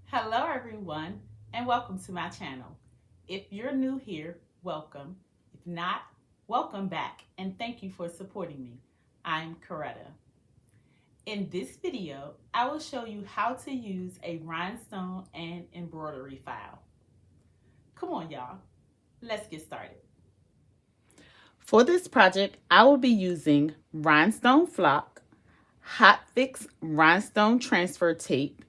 Hello everyone and welcome to my channel. If you're new here, welcome. If not, welcome back and thank you for supporting me. I'm Coretta. In this video, I will show you how to use a rhinestone and embroidery file. Come on y'all, let's get started. For this project, I will be using rhinestone flock, Hotfix rhinestone transfer tape,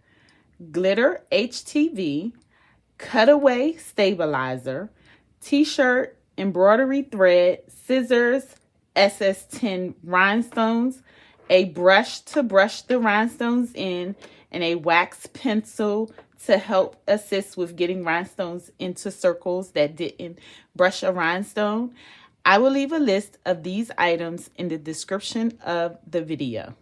glitter HTV, cutaway stabilizer, t-shirt, embroidery thread, scissors, SS10 rhinestones, a brush to brush the rhinestones in, and a wax pencil to help assist with getting rhinestones into circles that didn't brush a rhinestone. I will leave a list of these items in the description of the video.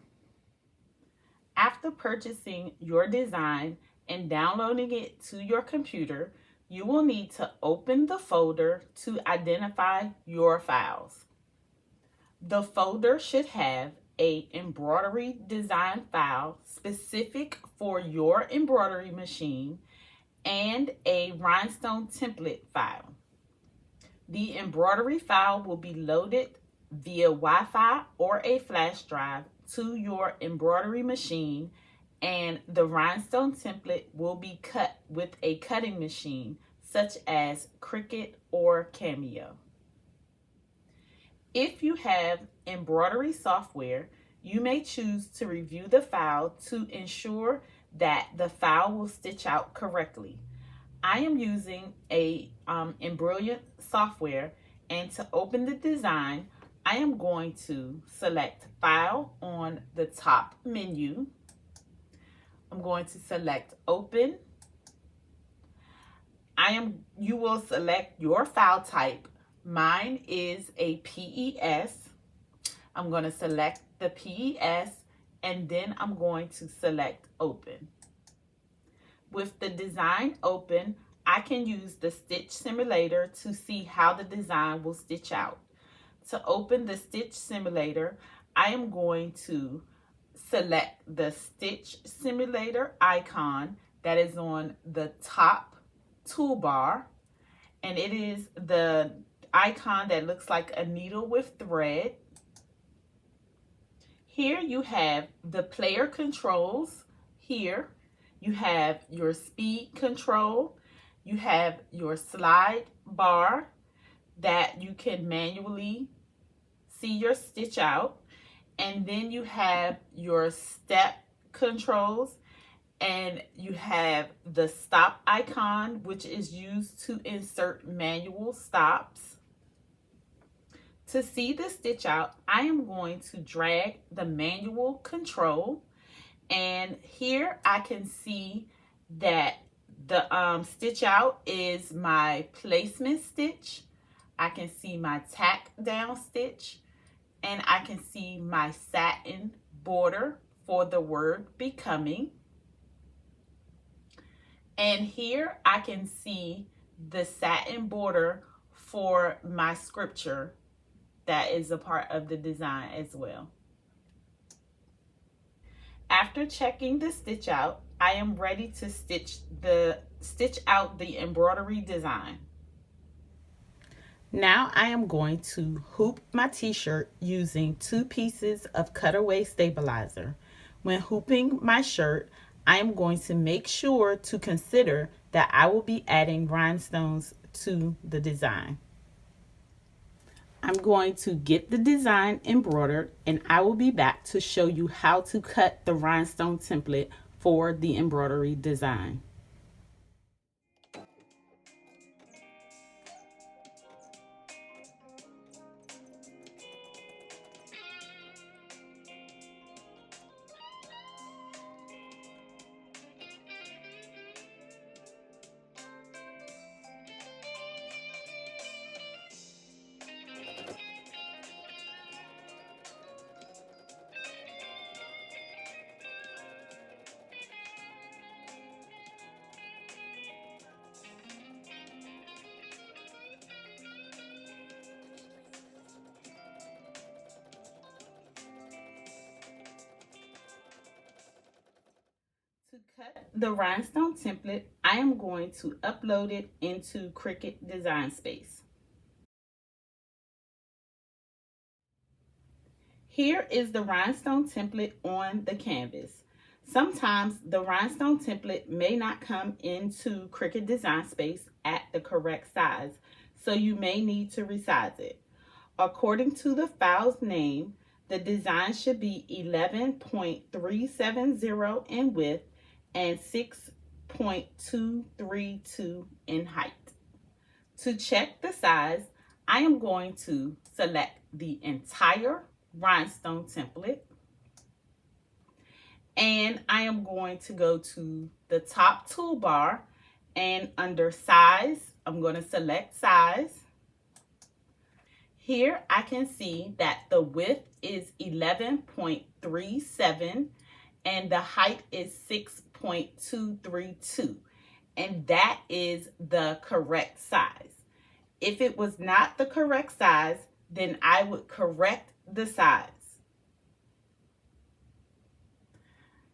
After purchasing your design and downloading it to your computer, you will need to open the folder to identify your files. The folder should have an embroidery design file specific for your embroidery machine and a rhinestone template file. The embroidery file will be loaded via Wi-Fi or a flash drive to your embroidery machine, and the rhinestone template will be cut with a cutting machine such as Cricut or Cameo. If you have embroidery software, you may choose to review the file to ensure that the file will stitch out correctly. I am using a Embroidery software, and to open the design, I am going to select File on the top menu. I'm going to select Open. You will select your file type. Mine is a PES. I'm going to select the PES, and then I'm going to select Open. With the design open, I can use the stitch simulator to see how the design will stitch out. To open the stitch simulator, I am going to select the stitch simulator icon that is on the top toolbar, and it is the icon that looks like a needle with thread. Here you have the player controls. Here you have your speed control. You have your slide bar that you can manually see your stitch out. And then you have your step controls, and you have the stop icon, which is used to insert manual stops. To see the stitch out, I am going to drag the manual control, and here I can see that the stitch out is my placement stitch. I can see my tack down stitch, and I can see my satin border for the word becoming. And here I can see the satin border for my scripture that is a part of the design as well. After checking the stitch out, I am ready to stitch out the embroidery design. Now I am going to hoop my t-shirt using 2 pieces of cutaway stabilizer. When hooping my shirt, I am going to make sure to consider that I will be adding rhinestones to the design. I'm going to get the design embroidered, and I will be back to show you how to cut the rhinestone template for the embroidery design. cut the rhinestone template, I am going to upload it into Cricut Design Space. Here is the rhinestone template on the canvas. Sometimes the rhinestone template may not come into Cricut Design Space at the correct size, so you may need to resize it. According to the file's name, the design should be 11.370 in width and 6.232 in height. To check the size, I am going to select the entire rhinestone template, and I am going to go to the top toolbar, and under size, I'm going to select size. Here I can see that the width is 11.37 and the height is 6.232, and that is the correct size. If it was not the correct size, then I would correct the size.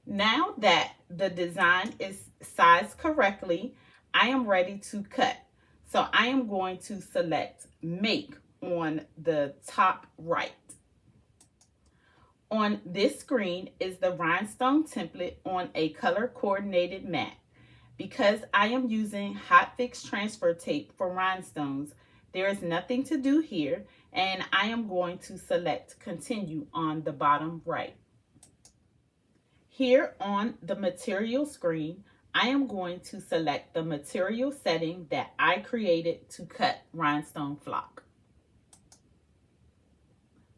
Now that the design is sized correctly, I am ready to cut. So I am going to select Make on the top right. On this screen is the rhinestone template on a color coordinated mat. Because I am using Hotfix transfer tape for rhinestones, there is nothing to do here, and I am going to select Continue on the bottom right. Here on the material screen, I am going to select the material setting that I created to cut rhinestone flock.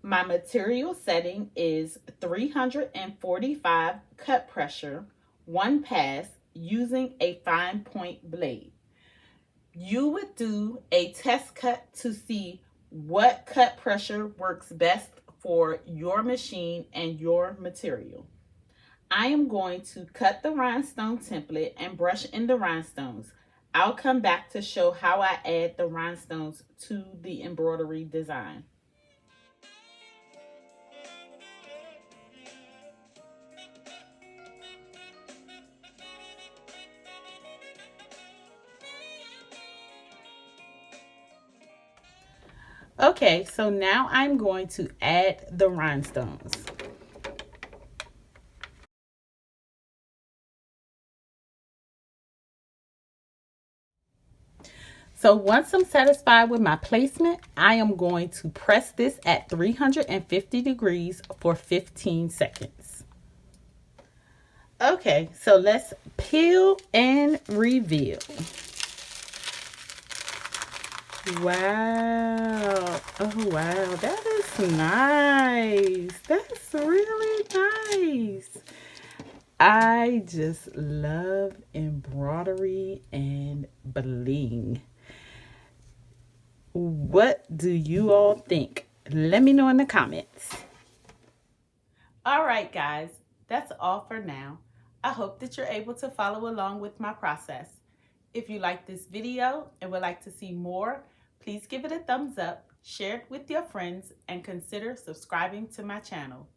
My material setting is 345 cut pressure, 1 pass, using a fine point blade. You would do a test cut to see what cut pressure works best for your machine and your material. I am going to cut the rhinestone template and brush in the rhinestones. I'll come back to show how I add the rhinestones to the embroidery design. Okay, so now I'm going to add the rhinestones. So once I'm satisfied with my placement, I am going to press this at 350 degrees for 15 seconds. Okay, so let's peel and reveal. Wow. Oh, wow. That is nice. That's really nice. I just love embroidery and bling. What do you all think? Let me know in the comments. All right, guys. That's all for now. I hope that you're able to follow along with my process. If you like this video and would like to see more, please give it a thumbs up, share it with your friends, and consider subscribing to my channel.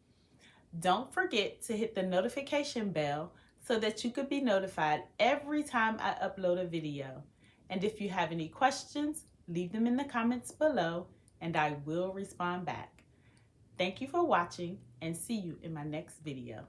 Don't forget to hit the notification bell so that you could be notified every time I upload a video. And if you have any questions, leave them in the comments below and I will respond back. Thank you for watching and see you in my next video.